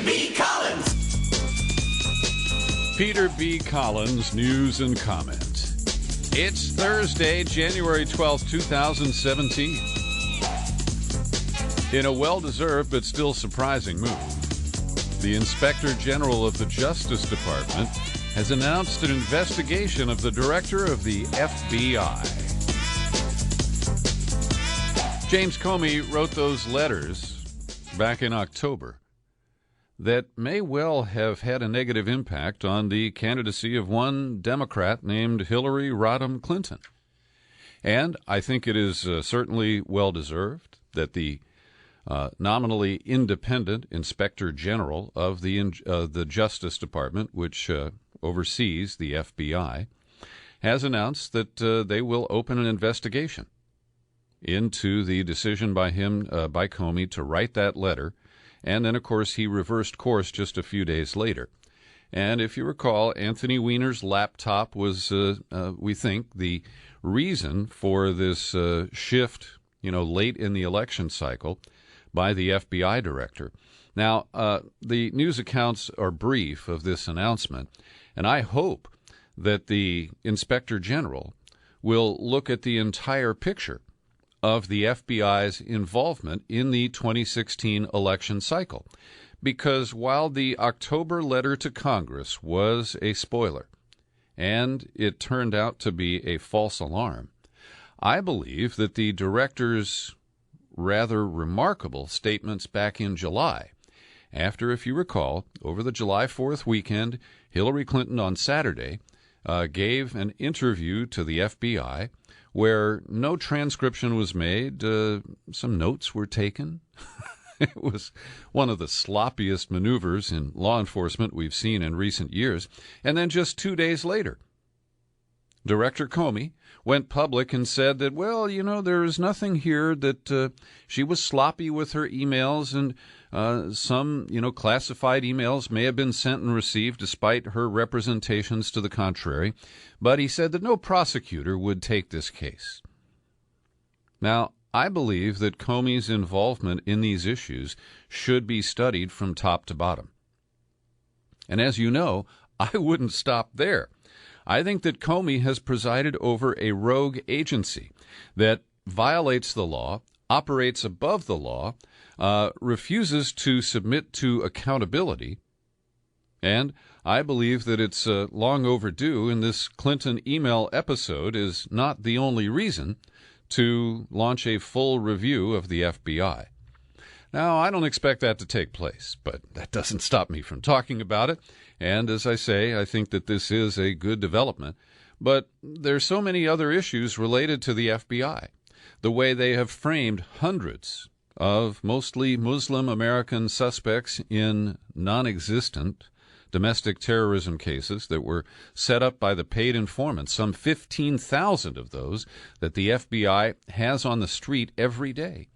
B. Collins. Peter B. Collins, news and comment. It's Thursday, January 12th, 2017. In a well-deserved but still surprising move, the Inspector General of the Justice Department has announced an investigation of the director of the FBI. James Comey wrote those letters back in October that may well have had a negative impact on the candidacy of one Democrat named Hillary Rodham Clinton. And I think it is certainly well-deserved that the nominally independent Inspector General of the Justice Department, which oversees the FBI, has announced that they will open an investigation into the decision by Comey to write that letter. And then, of course, he reversed course just a few days later. And if you recall, Anthony Weiner's laptop was, we think, the reason for this shift, late in the election cycle by the FBI director. Now, the news accounts are brief of this announcement, and I hope that the Inspector General will look at the entire picture of the FBI's involvement in the 2016 election cycle. Because while the October letter to Congress was a spoiler, and it turned out to be a false alarm, I believe that the director's rather remarkable statements back in July, after, if you recall, over the July 4th weekend, Hillary Clinton on Saturday gave an interview to the FBI where no transcription was made, some notes were taken. It was one of the sloppiest maneuvers in law enforcement we've seen in recent years. And then just 2 days later, Director Comey went public and said that, well, there is nothing here, that she was sloppy with her emails, and some, classified emails may have been sent and received despite her representations to the contrary. But he said that no prosecutor would take this case. Now, I believe that Comey's involvement in these issues should be studied from top to bottom. And as you know, I wouldn't stop there. I think that Comey has presided over a rogue agency that violates the law, operates above the law, refuses to submit to accountability, and I believe that it's long overdue, and this Clinton email episode is not the only reason to launch a full review of the FBI. Now, I don't expect that to take place, but that doesn't stop me from talking about it. And as I say, I think that this is a good development. But there's so many other issues related to the FBI. The way they have framed hundreds of mostly Muslim American suspects in non-existent domestic terrorism cases that were set up by the paid informants, some 15,000 of those that the FBI has on the street every day.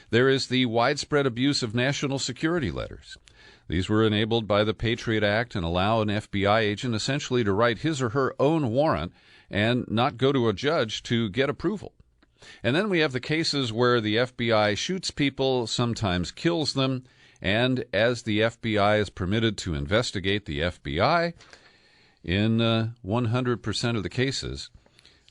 There is the widespread abuse of national security letters. These were enabled by the Patriot Act and allow an FBI agent essentially to write his or her own warrant and not go to a judge to get approval. And then we have the cases where the FBI shoots people, sometimes kills them, and as the FBI is permitted to investigate the FBI, in 100% of the cases,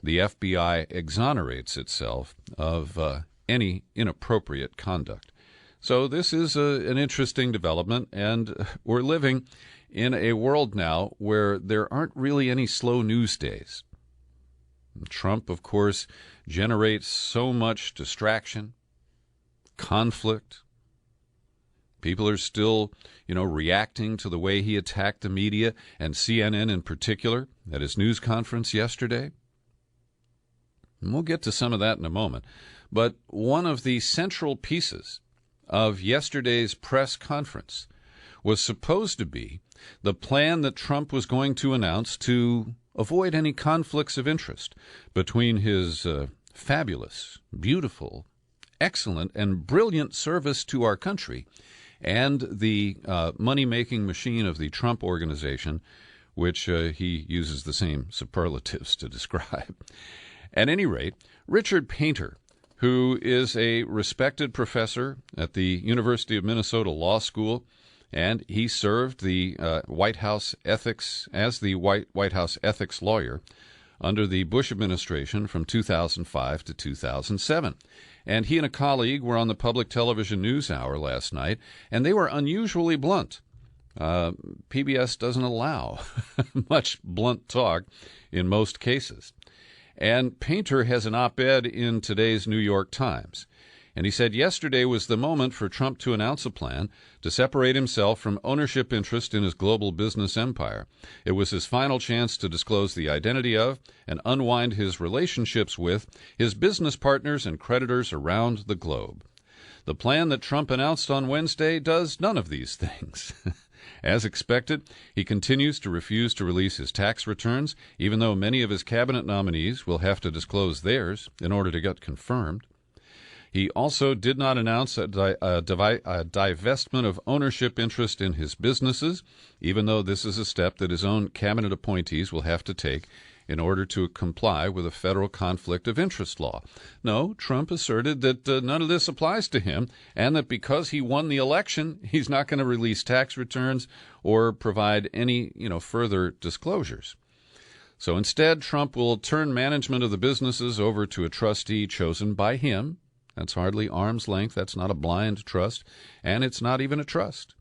the FBI exonerates itself of any inappropriate conduct. So this is an interesting development, and we're living in a world now where there aren't really any slow news days. Trump, of course, generates so much distraction, conflict. People are still, reacting to the way he attacked the media, and CNN in particular, at his news conference yesterday. And we'll get to some of that in a moment. But one of the central pieces of yesterday's press conference was supposed to be the plan that Trump was going to announce to avoid any conflicts of interest between his fabulous, beautiful, excellent, and brilliant service to our country and the money-making machine of the Trump Organization, which he uses the same superlatives to describe. At any rate, Richard Painter, who is a respected professor at the University of Minnesota Law School and he served the White House ethics as the White House ethics lawyer under the Bush administration from 2005 to 2007. And he and a colleague were on the public television news hour last night, and they were unusually blunt. PBS doesn't allow much blunt talk in most cases. And Painter has an op-ed in today's New York Times. And he said yesterday was the moment for Trump to announce a plan to separate himself from ownership interest in his global business empire. It was his final chance to disclose the identity of and unwind his relationships with his business partners and creditors around the globe. The plan that Trump announced on Wednesday does none of these things. As expected, he continues to refuse to release his tax returns, even though many of his cabinet nominees will have to disclose theirs in order to get confirmed. He also did not announce a divestment of ownership interest in his businesses, even though this is a step that his own cabinet appointees will have to take in order to comply with a federal conflict of interest law. No, Trump asserted that none of this applies to him, and that because he won the election, he's not going to release tax returns or provide any, further disclosures. So instead, Trump will turn management of the businesses over to a trustee chosen by him. That's hardly arm's length. That's not a blind trust, and it's not even a trust.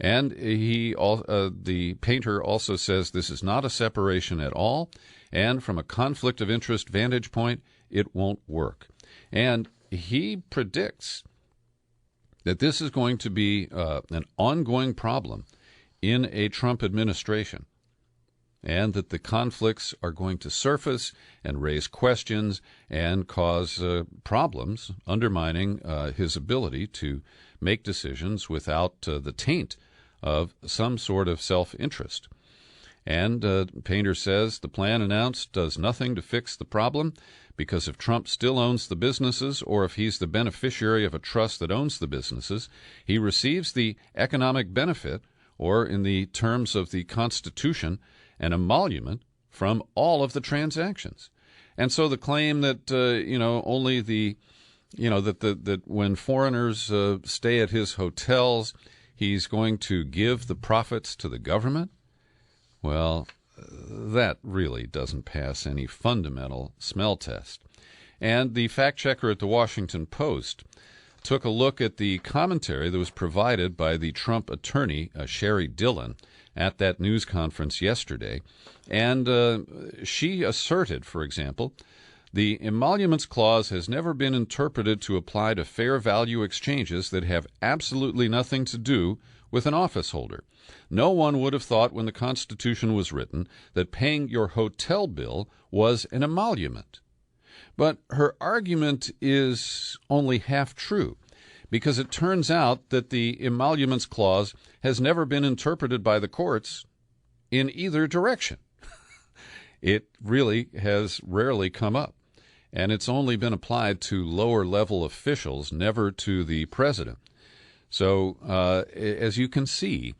And the Painter also says this is not a separation at all, and from a conflict of interest vantage point, it won't work. And he predicts that this is going to be an ongoing problem in a Trump administration, and that the conflicts are going to surface and raise questions and cause problems, undermining his ability to make decisions without the taint of some sort of self-interest. And Painter says the plan announced does nothing to fix the problem, because if Trump still owns the businesses, or if he's the beneficiary of a trust that owns the businesses, he receives the economic benefit, or in the terms of the Constitution, an emolument from all of the transactions. And so the claim that only that when foreigners stay at his hotels, he's going to give the profits to the government, well, that really doesn't pass any fundamental smell test. And the fact checker at the Washington Post took a look at the commentary that was provided by the Trump attorney, Sherry Dillon, at that news conference yesterday. And she asserted, for example, the emoluments clause has never been interpreted to apply to fair value exchanges that have absolutely nothing to do with an office holder. No one would have thought when the Constitution was written that paying your hotel bill was an emolument. But her argument is only half true, because it turns out that the emoluments clause has never been interpreted by the courts in either direction. It really has rarely come up, and it's only been applied to lower-level officials, never to the president. So, as you can see,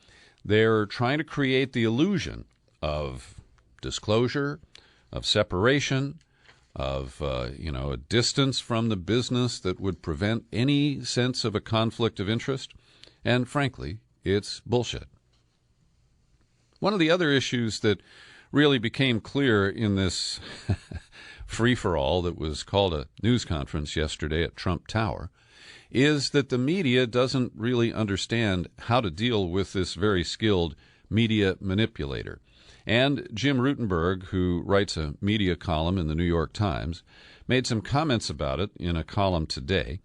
they're trying to create the illusion of disclosure, of separation, of a distance from the business that would prevent any sense of a conflict of interest, and frankly, it's bullshit. One of the other issues that really became clear in this free-for-all that was called a news conference yesterday at Trump Tower is that the media doesn't really understand how to deal with this very skilled media manipulator. And Jim Rutenberg, who writes a media column in the New York Times, made some comments about it in a column today.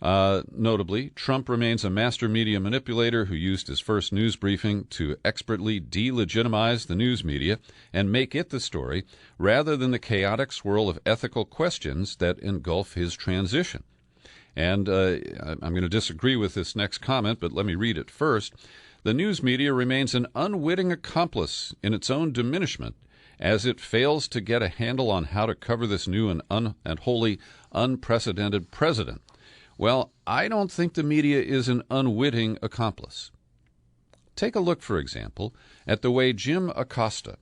Notably, Trump remains a master media manipulator who used his first news briefing to expertly delegitimize the news media and make it the story, rather than the chaotic swirl of ethical questions that engulf his transition. And I'm going to disagree with this next comment, but let me read it first. The news media remains an unwitting accomplice in its own diminishment as it fails to get a handle on how to cover this new and wholly unprecedented president. Well, I don't think the media is an unwitting accomplice. Take a look, for example, at the way Jim Acosta,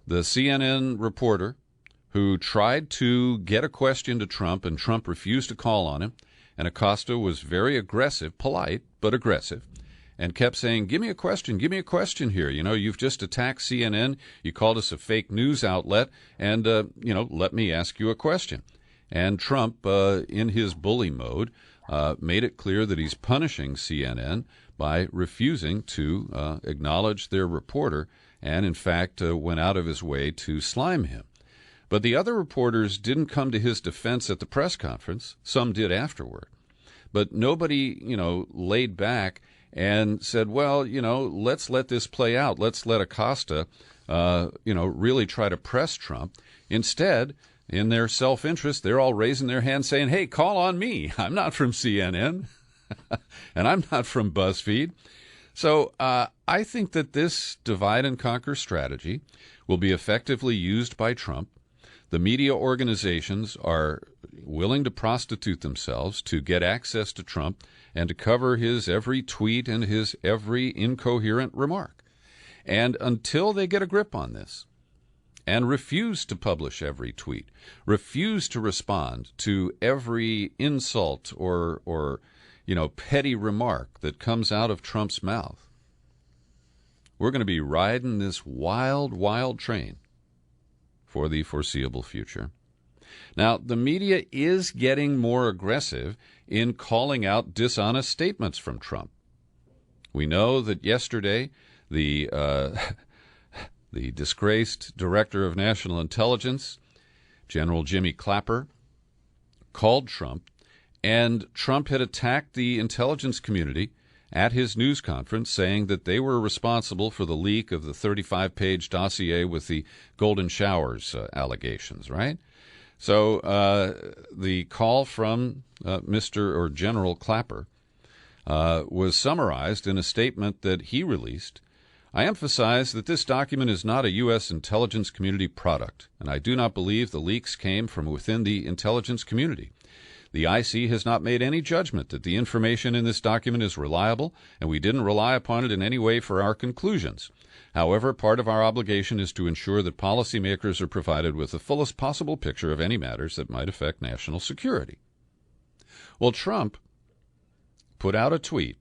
the CNN reporter who tried to get a question to Trump and Trump refused to call on him, and Acosta was very aggressive, polite, but aggressive, and kept saying, give me a question here. You've just attacked CNN. You called us a fake news outlet, and, let me ask you a question. And Trump, in his bully mode, made it clear that he's punishing CNN by refusing to acknowledge their reporter and, in fact, went out of his way to slime him. But the other reporters didn't come to his defense at the press conference. Some did afterward. But nobody, laid back and said, well, let's let this play out. Let's let Acosta, really try to press Trump. Instead, in their self-interest, they're all raising their hands saying, hey, call on me. I'm not from CNN, and I'm not from BuzzFeed. So I think that this divide-and-conquer strategy will be effectively used by Trump. The media organizations are willing to prostitute themselves to get access to Trump and to cover his every tweet and his every incoherent remark. And until they get a grip on this and refuse to publish every tweet, refuse to respond to every insult or petty remark that comes out of Trump's mouth, we're going to be riding this wild, wild train for the foreseeable future. Now, the media is getting more aggressive in calling out dishonest statements from Trump. We know that yesterday the disgraced Director of National Intelligence, General Jimmy Clapper, called Trump, and Trump had attacked the intelligence community at his news conference, saying that they were responsible for the leak of the 35-page dossier with the golden showers allegations, right? So the call from Mr. or General Clapper was summarized in a statement that he released. I emphasize that this document is not a U.S. intelligence community product, and I do not believe the leaks came from within the intelligence community. The IC has not made any judgment that the information in this document is reliable, and we didn't rely upon it in any way for our conclusions. However, part of our obligation is to ensure that policymakers are provided with the fullest possible picture of any matters that might affect national security. Well, Trump put out a tweet.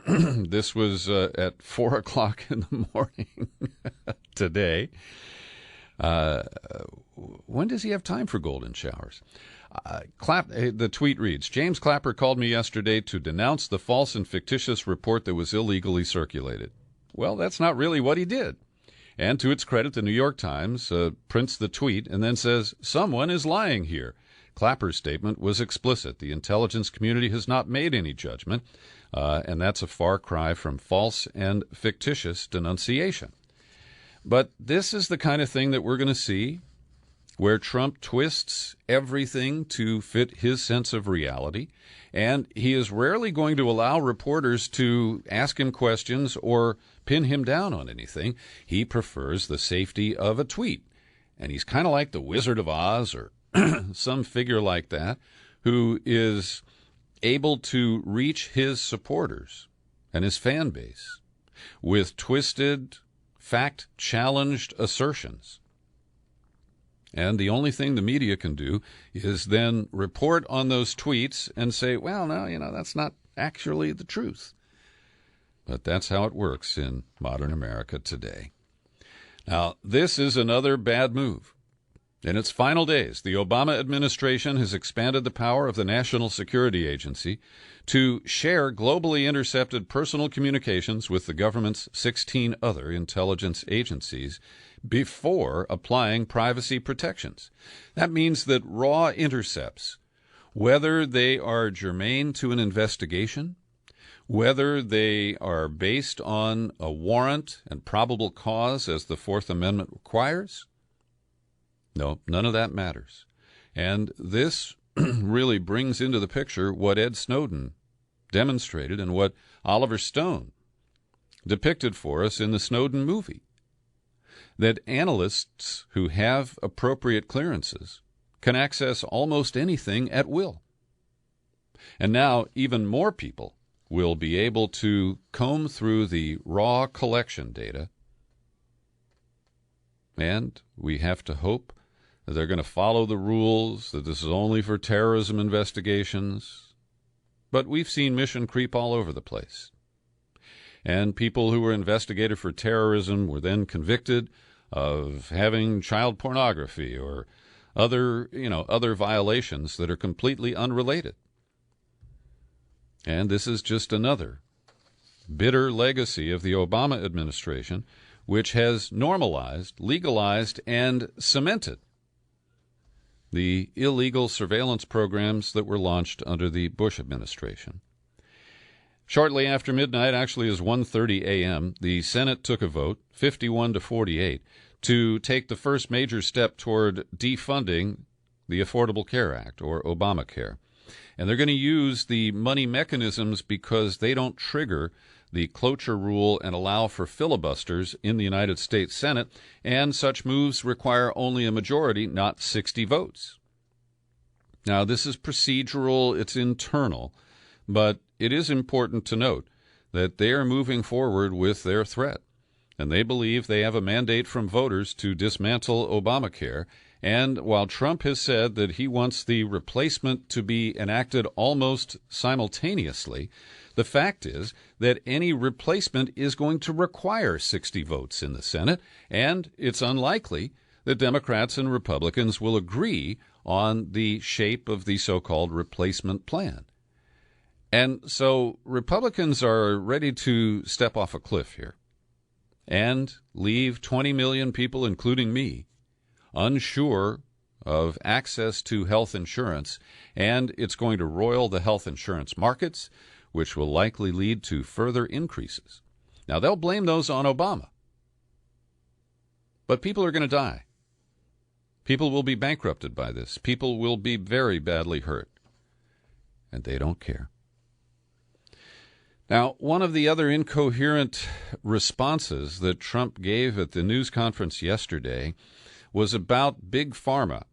This was at 4 o'clock in the morning today. When does he have time for golden showers? The tweet reads, James Clapper called me yesterday to denounce the false and fictitious report that was illegally circulated. Well, that's not really what he did. And to its credit, the New York Times prints the tweet and then says, someone is lying here. Clapper's statement was explicit. The intelligence community has not made any judgment, and that's a far cry from false and fictitious denunciation. But this is the kind of thing that we're going to see, where Trump twists everything to fit his sense of reality, and he is rarely going to allow reporters to ask him questions or pin him down on anything. He prefers the safety of a tweet, and he's kind of like the Wizard of Oz or some figure like that who is able to reach his supporters and his fan base with twisted, fact-challenged assertions. And the only thing the media can do is then report on those tweets and say, well, no, that's not actually the truth. But that's how it works in modern America today. Now, this is another bad move. In its final days, the Obama administration has expanded the power of the National Security Agency to share globally intercepted personal communications with the government's 16 other intelligence agencies before applying privacy protections. That means that raw intercepts, whether they are germane to an investigation, whether they are based on a warrant and probable cause as the Fourth Amendment requires, no, none of that matters. And this really brings into the picture what Ed Snowden demonstrated and what Oliver Stone depicted for us in the Snowden movie. That analysts who have appropriate clearances can access almost anything at will. And now even more people will be able to comb through the raw collection data. And we have to hope that they're going to follow the rules, that this is only for terrorism investigations. But we've seen mission creep all over the place. And people who were investigated for terrorism were then convicted of having child pornography or other violations that are completely unrelated. And this is just another bitter legacy of the Obama administration, which has normalized, legalized, and cemented the illegal surveillance programs that were launched under the Bush administration. Shortly after midnight, actually it was 1:30 a.m., the Senate took a vote, 51 to 48, to take the first major step toward defunding the Affordable Care Act, or Obamacare. And they're going to use the money mechanisms because they don't trigger the cloture rule and allow for filibusters in the United States Senate, and such moves require only a majority, not 60 votes. Now, this is procedural, it's internal, but it is important to note that they are moving forward with their threat, and they believe they have a mandate from voters to dismantle Obamacare. And while Trump has said that he wants the replacement to be enacted almost simultaneously, the fact is that any replacement is going to require 60 votes in the Senate, and it's unlikely that Democrats and Republicans will agree on the shape of the so-called replacement plan. And so Republicans are ready to step off a cliff here and leave 20 million people, including me, unsure of access to health insurance, and it's going to roil the health insurance markets, which will likely lead to further increases. Now, they'll blame those on Obama, but people are going to die. People will be bankrupted by this. People will be very badly hurt, and they don't care. Now, one of the other incoherent responses that Trump gave at the news conference yesterday was about Big Pharma.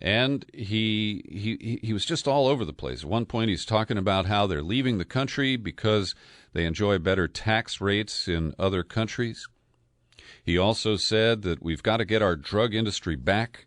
And he was just all over the place. At one point, he's talking about how they're leaving the country because they enjoy better tax rates in other countries. He also said that we've got to get our drug industry back,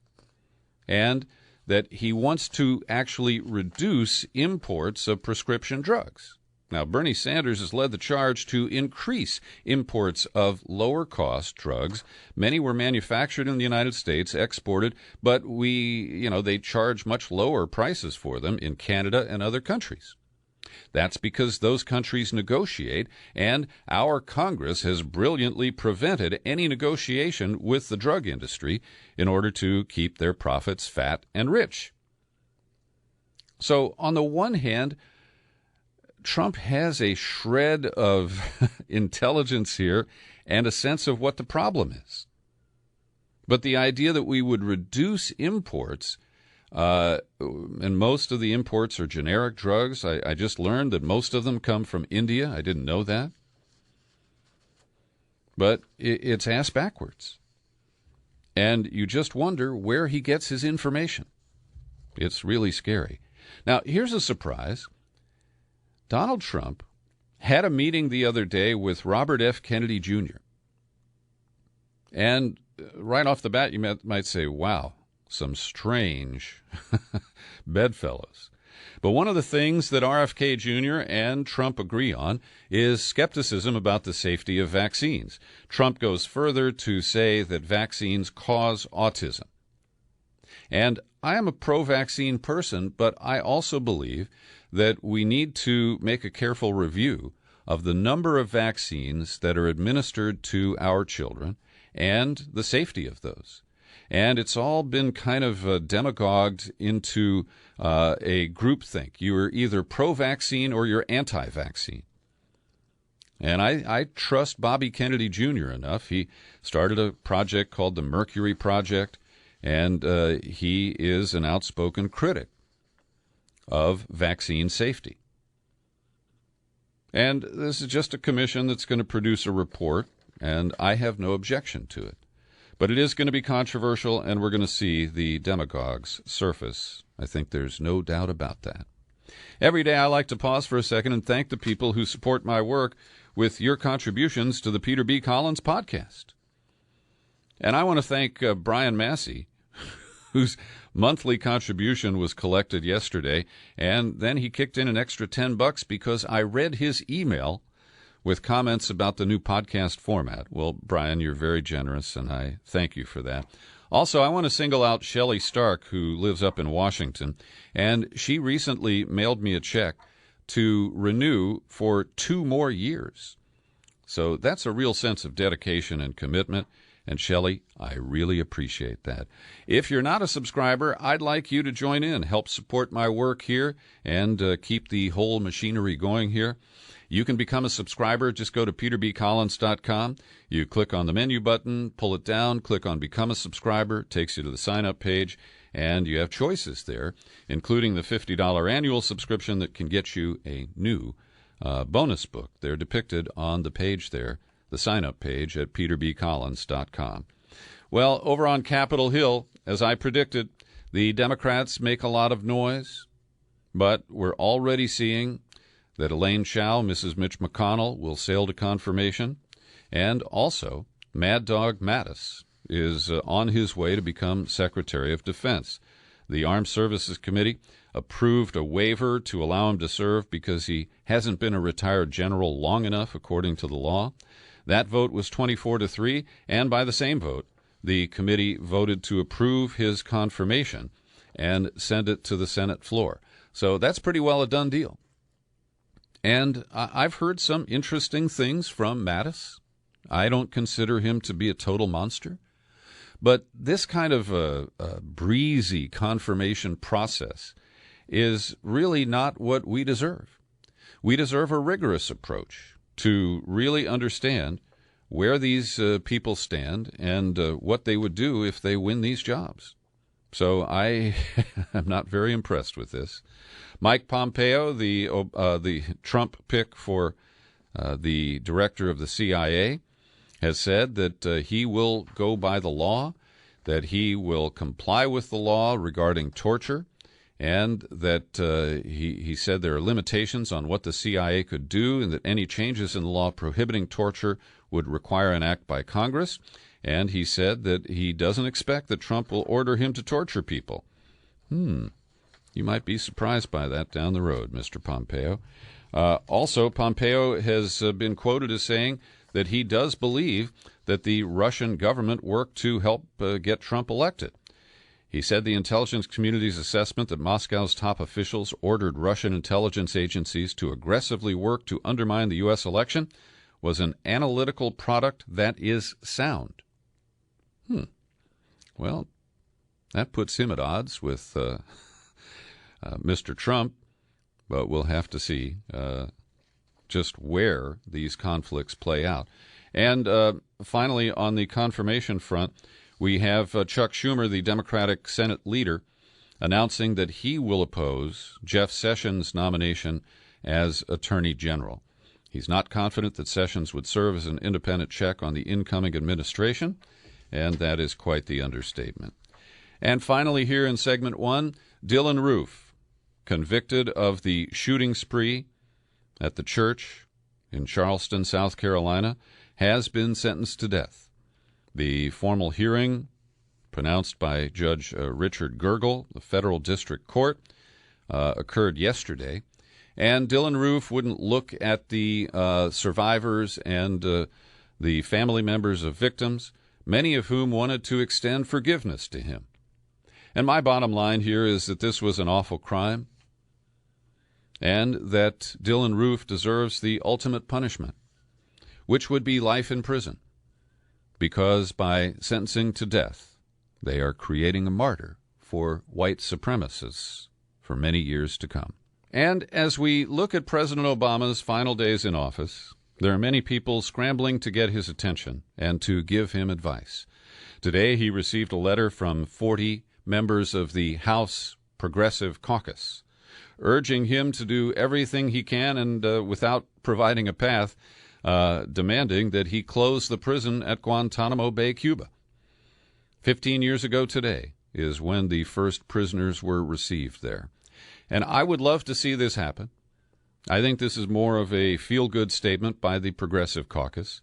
and that he wants to actually reduce imports of prescription drugs. Now, Bernie Sanders has led the charge to increase imports of lower-cost drugs. Many were manufactured in the United States, exported, but they charge much lower prices for them in Canada and other countries. That's because those countries negotiate, and our Congress has brilliantly prevented any negotiation with the drug industry in order to keep their profits fat and rich. So, on the one hand, Trump has a shred of intelligence here and a sense of what the problem is. But the idea that we would reduce imports, and most of the imports are generic drugs. I just learned that most of them come from India. I didn't know that. But it's ass backwards. And you just wonder where he gets his information. It's really scary. Now, here's a surprise. Donald Trump had a meeting the other day with Robert F. Kennedy Jr. And right off the bat, you might say, wow, some strange bedfellows. But one of the things that RFK Jr. and Trump agree on is skepticism about the safety of vaccines. Trump goes further to say that vaccines cause autism. And I am a pro-vaccine person, but I also believe that we need to make a careful review of the number of vaccines that are administered to our children and the safety of those. And it's all been kind of demagogued into a groupthink. You're either pro-vaccine or you're anti-vaccine. And I trust Bobby Kennedy Jr. enough. He started a project called the Mercury Project, and he is an outspoken critic of vaccine safety. And this is just a commission that's going to produce a report, and I have no objection to it. But it is going to be controversial, and we're going to see the demagogues surface. I think there's no doubt about that. Every day I like to pause for a second and thank the people who support my work with your contributions to the Peter B. Collins podcast. And I want to thank Brian Massey, whose monthly contribution was collected yesterday, and then he kicked in an extra $10 because I read his email with comments about the new podcast format. Well, Brian, you're very generous, and I thank you for that. Also, I want to single out Shelley Stark, who lives up in Washington, and she recently mailed me a check to renew for 2 more years. So that's a real sense of dedication and commitment. And Shelley, I really appreciate that. If you're not a subscriber, I'd like you to join in, help support my work here, and keep the whole machinery going here. You can become a subscriber. Just go to peterbcollins.com. You click on the menu button, pull it down, click on Become a Subscriber. It takes you to the sign-up page, and you have choices there, including the $50 annual subscription that can get you a new bonus book. They're depicted on the page there, the sign-up page at peterbcollins.com. Well, over on Capitol Hill, as I predicted, the Democrats make a lot of noise, but we're already seeing that Elaine Chao, Mrs. Mitch McConnell, will sail to confirmation, and also Mad Dog Mattis is on his way to become Secretary of Defense. The Armed Services Committee approved a waiver to allow him to serve because he hasn't been a retired general long enough, according to the law. That vote was 24-3, and by the same vote, the committee voted to approve his confirmation and send it to the Senate floor. So that's pretty well a done deal. And I've heard some interesting things from Mattis. I don't consider him to be a total monster. But this kind of a breezy confirmation process is really not what we deserve. We deserve a rigorous approach to really understand where these people stand and what they would do if they win these jobs. So I am not very impressed with this. Mike Pompeo, the Trump pick for the director of the CIA, has said that he will go by the law, that he will comply with the law regarding torture, and that he said there are limitations on what the CIA could do and that any changes in the law prohibiting torture would require an act by Congress. And he said that he doesn't expect that Trump will order him to torture people. You might be surprised by that down the road, Mr. Pompeo. Also, Pompeo has been quoted as saying that he does believe that the Russian government worked to help get Trump elected. He said the intelligence community's assessment that Moscow's top officials ordered Russian intelligence agencies to aggressively work to undermine the U.S. election was an analytical product that is sound. Well, that puts him at odds with Mr. Trump, but we'll have to see just where these conflicts play out. And finally, on the confirmation front, we have Chuck Schumer, the Democratic Senate leader, announcing that he will oppose Jeff Sessions' nomination as Attorney General. He's not confident that Sessions would serve as an independent check on the incoming administration, and that is quite the understatement. And finally, here in segment 1, Dylan Roof, convicted of the shooting spree at the church in Charleston, South Carolina, has been sentenced to death. The formal hearing, pronounced by Judge Richard Gergel, the Federal District Court, occurred yesterday. And Dylan Roof wouldn't look at the survivors and the family members of victims, many of whom wanted to extend forgiveness to him. And my bottom line here is that this was an awful crime and that Dylan Roof deserves the ultimate punishment, which would be life in prison, because by sentencing to death, they are creating a martyr for white supremacists for many years to come. And as we look at President Obama's final days in office, there are many people scrambling to get his attention and to give him advice. Today, he received a letter from 40 members of the House Progressive Caucus, urging him to do everything he can and without providing a path, demanding that he close the prison at Guantanamo Bay, Cuba. 15 years ago today is when the first prisoners were received there. And I would love to see this happen. I think this is more of a feel-good statement by the Progressive Caucus.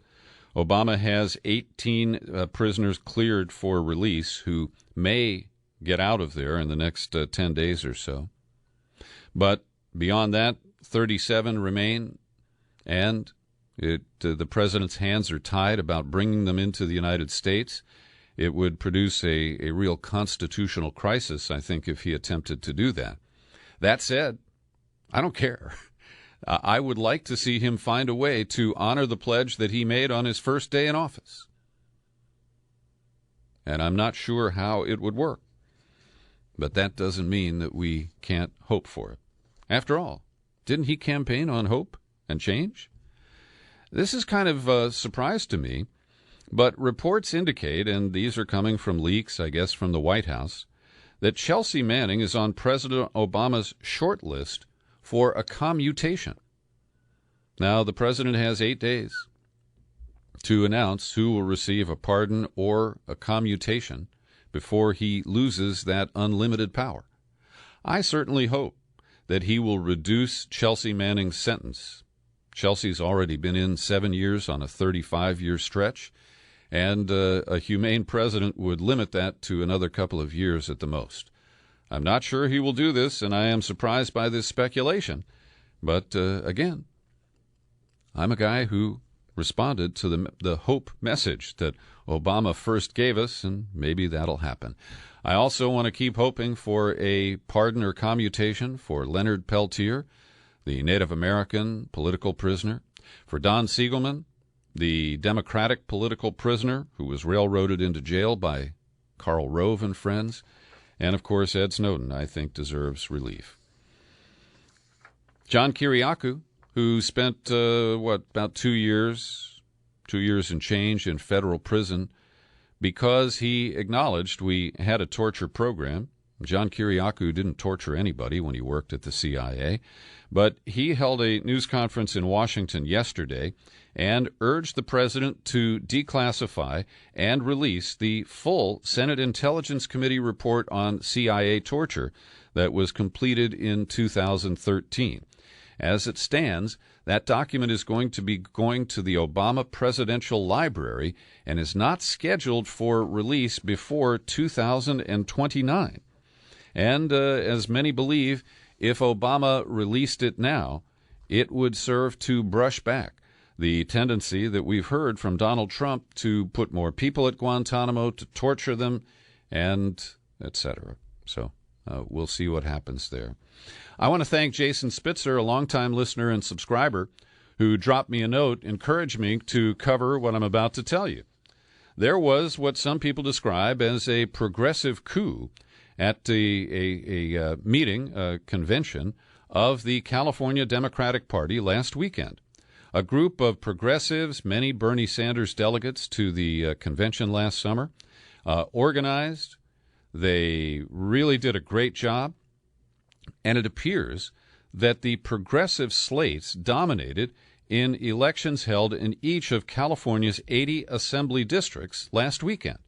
Obama has 18 prisoners cleared for release who may get out of there in the next 10 days or so. But beyond that, 37 remain, and The president's hands are tied about bringing them into the United States. It would produce a real constitutional crisis, I think, if he attempted to do that. That said, I don't care. I would like to see him find a way to honor the pledge that he made on his first day in office. And I'm not sure how it would work. But that doesn't mean that we can't hope for it. After all, didn't he campaign on hope and change? This is kind of a surprise to me, but reports indicate, and these are coming from leaks, I guess, from the White House, that Chelsea Manning is on President Obama's short list for a commutation. Now, the president has 8 days to announce who will receive a pardon or a commutation before he loses that unlimited power. I certainly hope that he will reduce Chelsea Manning's sentence. Chelsea's already been in 7 years on a 35-year stretch, and a humane president would limit that to another couple of years at the most. I'm not sure he will do this, and I am surprised by this speculation. But, again, I'm a guy who responded to the hope message that Obama first gave us, and maybe that'll happen. I also want to keep hoping for a pardon or commutation for Leonard Peltier, the Native American political prisoner, for Don Siegelman, the Democratic political prisoner who was railroaded into jail by Karl Rove and friends, and, of course, Ed Snowden, I think, deserves relief. John Kiriakou, who spent, about 2 years and change in federal prison because he acknowledged we had a torture program. John Kiriakou didn't torture anybody when he worked at the CIA, but he held a news conference in Washington yesterday and urged the president to declassify and release the full Senate Intelligence Committee report on CIA torture that was completed in 2013. As it stands, that document is going to be going to the Obama Presidential Library and is not scheduled for release before 2029. And as many believe, if Obama released it now, it would serve to brush back the tendency that we've heard from Donald Trump to put more people at Guantanamo, to torture them, and etc. So we'll see what happens there. I want to thank Jason Spitzer, a longtime listener and subscriber, who dropped me a note, encouraged me to cover what I'm about to tell you. There was what some people describe as a progressive coup at a convention of the California Democratic Party last weekend. A group of progressives, many Bernie Sanders delegates to the convention last summer, organized. They really did a great job. And it appears that the progressive slates dominated in elections held in each of California's 80 assembly districts last weekend.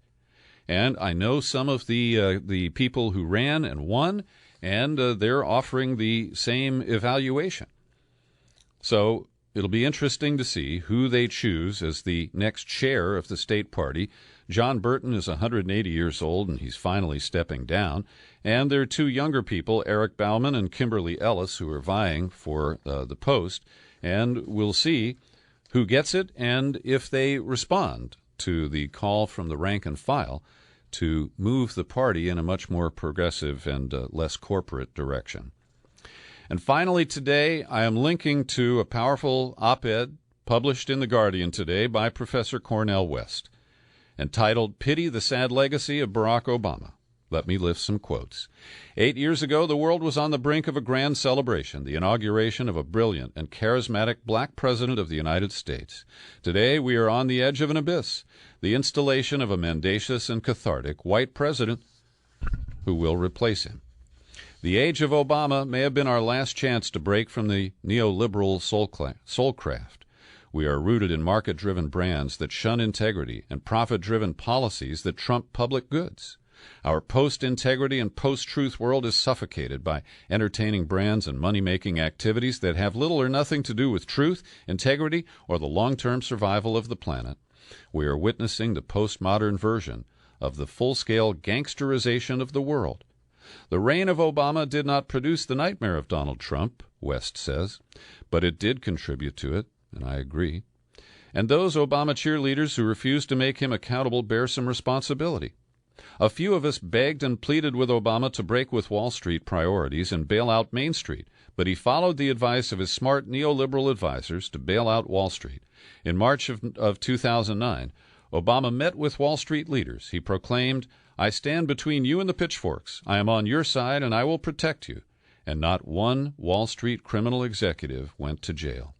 And I know some of the people who ran and won, and they're offering the same evaluation. So it'll be interesting to see who they choose as the next chair of the state party. John Burton is 180 years old, and he's finally stepping down. And there are two younger people, Eric Bauman and Kimberly Ellis, who are vying for the post. And we'll see who gets it and if they respond to the call from the rank and file to move the party in a much more progressive and less corporate direction. And finally today, I am linking to a powerful op-ed published in The Guardian today by Professor Cornel West, entitled Pity the Sad Legacy of Barack Obama. Let me lift some quotes. 8 years ago, the world was on the brink of a grand celebration, the inauguration of a brilliant and charismatic black president of the United States. Today, we are on the edge of an abyss, the installation of a mendacious and cathartic white president who will replace him. The age of Obama may have been our last chance to break from the neoliberal soulcraft. We are rooted in market-driven brands that shun integrity and profit-driven policies that trump public goods. Our post-integrity and post-truth world is suffocated by entertaining brands and money-making activities that have little or nothing to do with truth, integrity, or the long-term survival of the planet. We are witnessing the postmodern version of the full-scale gangsterization of the world. The reign of Obama did not produce the nightmare of Donald Trump, West says, but it did contribute to it, and I agree. and those Obama cheerleaders who refused to make him accountable bear some responsibility. A few of us begged and pleaded with Obama to break with Wall Street priorities and bail out Main Street, but he followed the advice of his smart neoliberal advisors to bail out Wall Street. In March of 2009, Obama met with Wall Street leaders. He proclaimed, "I stand between you and the pitchforks. I am on your side, and I will protect you." And not one Wall Street criminal executive went to jail.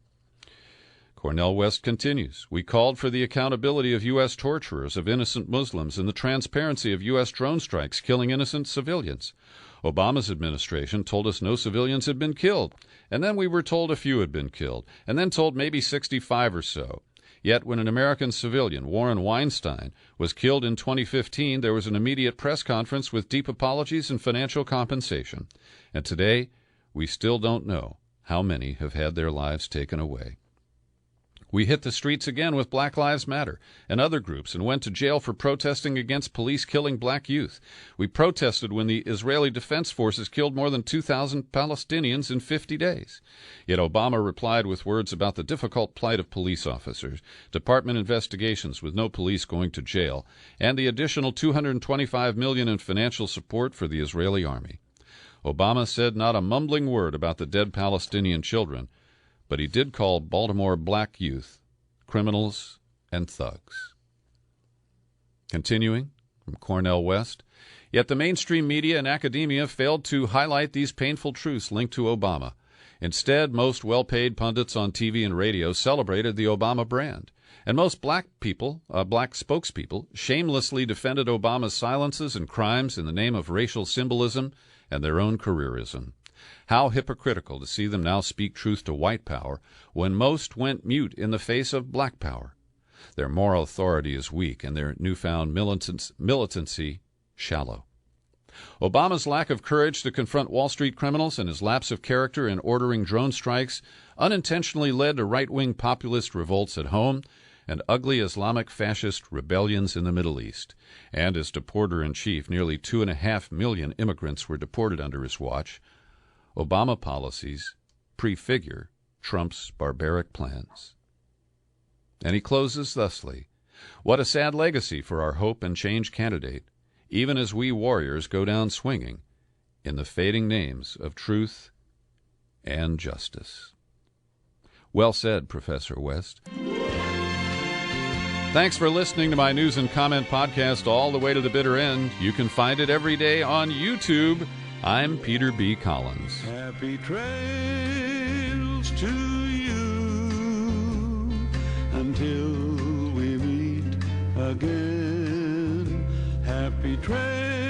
Cornel West continues, "We called for the accountability of U.S. torturers of innocent Muslims and the transparency of U.S. drone strikes killing innocent civilians. Obama's administration told us no civilians had been killed, and then we were told a few had been killed, and then told maybe 65 or so. Yet when an American civilian, Warren Weinstein, was killed in 2015, there was an immediate press conference with deep apologies and financial compensation. And today, we still don't know how many have had their lives taken away. We hit the streets again with Black Lives Matter and other groups and went to jail for protesting against police killing black youth. We protested when the Israeli Defense Forces killed more than 2,000 Palestinians in 50 days. Yet Obama replied with words about the difficult plight of police officers, department investigations with no police going to jail, and the additional $225 million in financial support for the Israeli army. Obama said not a mumbling word about the dead Palestinian children, but he did call Baltimore black youth criminals and thugs." Continuing from Cornel West, "Yet the mainstream media and academia failed to highlight these painful truths linked to Obama. Instead, most well-paid pundits on TV and radio celebrated the Obama brand, and most black spokespeople, shamelessly defended Obama's silences and crimes in the name of racial symbolism and their own careerism. How hypocritical to see them now speak truth to white power when most went mute in the face of black power. Their moral authority is weak and their newfound militancy shallow. Obama's lack of courage to confront Wall Street criminals and his lapse of character in ordering drone strikes unintentionally led to right-wing populist revolts at home and ugly Islamic fascist rebellions in the Middle East. And as deporter-in-chief, nearly 2.5 million immigrants were deported under his watch. Obama policies prefigure Trump's barbaric plans." And he closes thusly, "What a sad legacy for our hope and change candidate, even as we warriors go down swinging in the fading names of truth and justice." Well said, Professor West. Thanks for listening to my news and comment podcast all the way to the bitter end. You can find it every day on YouTube. I'm Peter B. Collins. Happy trails to you until we meet again. Happy trails.